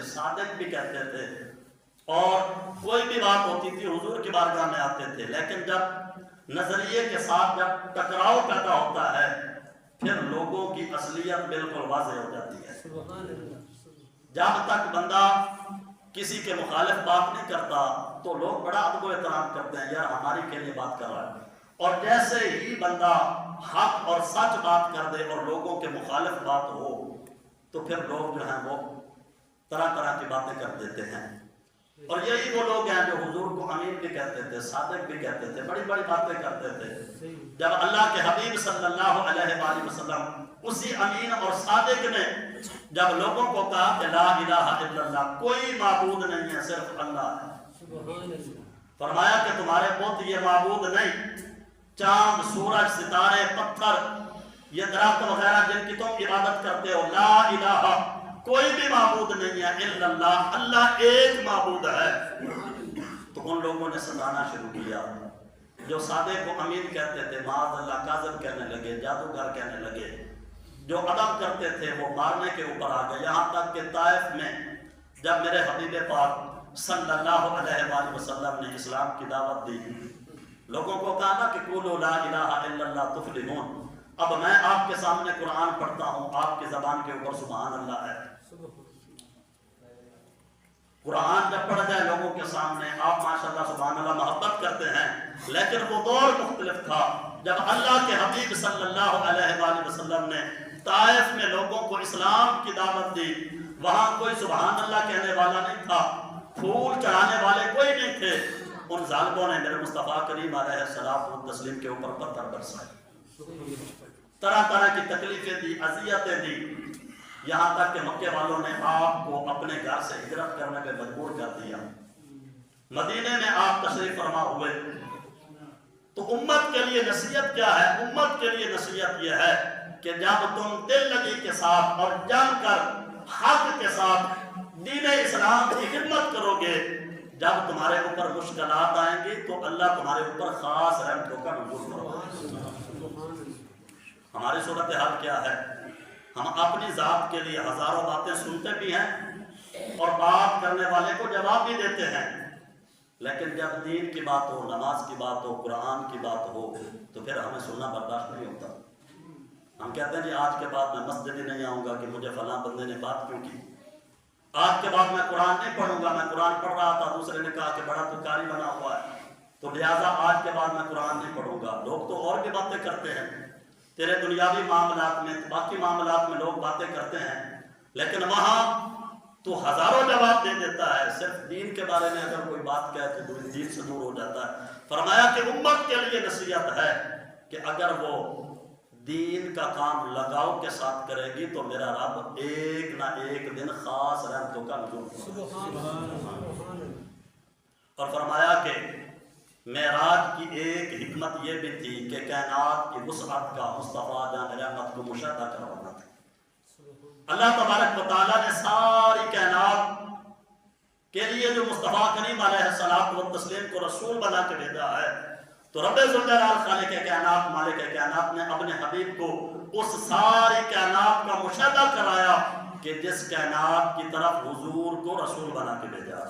تھے، صادق بھی کہتے تھے، اور کوئی بھی بات ہوتی تھی حضور کی بارگاہ میں آتے تھے، لیکن جب نظریے کے ساتھ جب ٹکراؤ پیدا ہوتا ہے پھر لوگوں کی اصلیت بالکل واضح ہو جاتی ہے۔ جب تک بندہ کسی کے مخالف بات نہیں کرتا تو لوگ بڑا ادب و احترام کرتے ہیں، یار ہماری کے لیے بات کر رہا ہے، اور جیسے ہی بندہ حق اور سچ بات کر دے اور لوگوں کے مخالف بات ہو تو پھر لوگ جو ہیں وہ طرح طرح کی باتیں کر دیتے ہیں۔ اور یہی وہ لوگ ہیں جو حضور کو امین بھی کہتے تھے، صادق بھی کہتے تھے، بڑی بڑی باتیں کرتے تھے۔ جب اللہ کے حبیب صلی اللہ علیہ وآلہ وسلم اسی امین اور صادق نے جب لوگوں کو کہا کہ لا الہ الا اللہ، کوئی معبود نہیں ہے صرف اللہ ہے، فرمایا کہ تمہارے بت یہ معبود نہیں، چاند سورج ستارے پتھر یہ درخت وغیرہ جن کی تم عبادت کرتے ہو، لا الہ کوئی بھی معبود نہیں ہے الا اللہ، اللہ ایک معبود ہے۔ تو ان لوگوں نے ستانا شروع کیا، جو صادق کو امین کہتے تھے معاذ اللہ کاذب کہنے لگے، جادوگر کہنے لگے، جو ادب کرتے تھے وہ مارنے کے اوپر آ گئے، یہاں تک کہ طائف میں جب میرے حبیب پاک صلی اللہ علیہ وآلہ وسلم نے اسلام کی دعوت دی، لوگوں کو کہا نا کہ قولوا لا الہ الا اللہ تفلحون، اب میں آپ کے سامنے قرآن پڑھتا ہوں، آپ کی زبان کے اوپر سبحان اللہ ہے، قرآن جب پڑھ جائے لوگوں کے سامنے آپ ماشاءاللہ سبحان اللہ محبت کرتے ہیں، لیکن وہ دور مختلف تھا جب اللہ کے حبیب صلی اللہ علیہ وآلہ وسلم نے طائف میں لوگوں کو اسلام کی دعوت دی، وہاں کوئی سبحان اللہ کہنے والا نہیں تھا، پھول چڑھانے والے کوئی نہیں تھے، ان ظالموں نے میرے مصطفیٰ کریم علیہ الصلوۃ والتسلیم کے اوپر پتھر برسائے، طرح طرح کی تکلیفیں دی، اذیتیں دی، یہاں تک کہ مکے والوں نے آپ کو اپنے گھر سے ہجرت کرنے پہ مجبور کر دیا۔ مدینے میں آپ تشریف فرما ہوئے تو امت کے لیے نصیحت کیا ہے؟ امت کے لیے نصیحت یہ ہے کہ جب تم دل لگی کے ساتھ اور جم کر حق کے ساتھ دین اسلام کی خدمت کرو گے، جب تمہارے اوپر مشکلات آئیں گی تو اللہ تمہارے اوپر خاص رحمتوں کا نزول فرمائے۔ ہماری صورتحال کیا ہے؟ ہم اپنی ذات کے لیے ہزاروں باتیں سنتے بھی ہیں اور بات کرنے والے کو جواب بھی دیتے ہیں، لیکن جب دین کی بات ہو، نماز کی بات ہو، قرآن کی بات ہو تو پھر ہمیں سننا برداشت نہیں ہوتا۔ ہم کہتے ہیں جی آج کے بعد میں مسجد ہی نہیں آؤں گا کہ مجھے فلاں بندے نے بات کیوں کی، آج کے بعد میں قرآن نہیں پڑھوں گا، میں قرآن پڑھ رہا تھا دوسرے نے کہا کہ بڑا تو قاری بنا ہوا ہے تو لہٰذا آج کے بعد میں قرآن نہیں پڑھوں گا۔ لوگ تو اور بھی باتیں کرتے ہیں، تیرے دنیاوی معاملات میں، باقی معاملات میں لوگ باتیں کرتے ہیں، لیکن وہاں تو ہزاروں جواب دے دیتا ہے، صرف دین کے بارے میں اگر کوئی بات کہے تو دین سے دور ہو جاتا ہے۔ فرمایا کہ امت کے لیے نصیحت ہے کہ اگر وہ دین کا کام لگاؤ کے ساتھ کرے گی تو میرا رب ایک نہ ایک دن خاص رحمتوں کا نزول فرمائے۔ اور فرمایا کہ معراج کی ایک حکمت یہ بھی تھی کہ کائنات کی وسعت کا مصطفیٰ جان رحمت کو مشاہدہ کروانا تھا۔ اللہ تبارک و تعالیٰ نے ساری کائنات کے لیے جو مصطفیٰ کریم علیہ الصلوۃ والتسلیم کو رسول بنا کے بھیجا ہے، تو رب ذوالجلال خالق کائنات مالک کائنات نے اپنے حبیب کو اس ساری کائنات کا مشاہدہ کرایا کہ جس کائنات کی طرف حضور کو رسول بنا کے بھیجا۔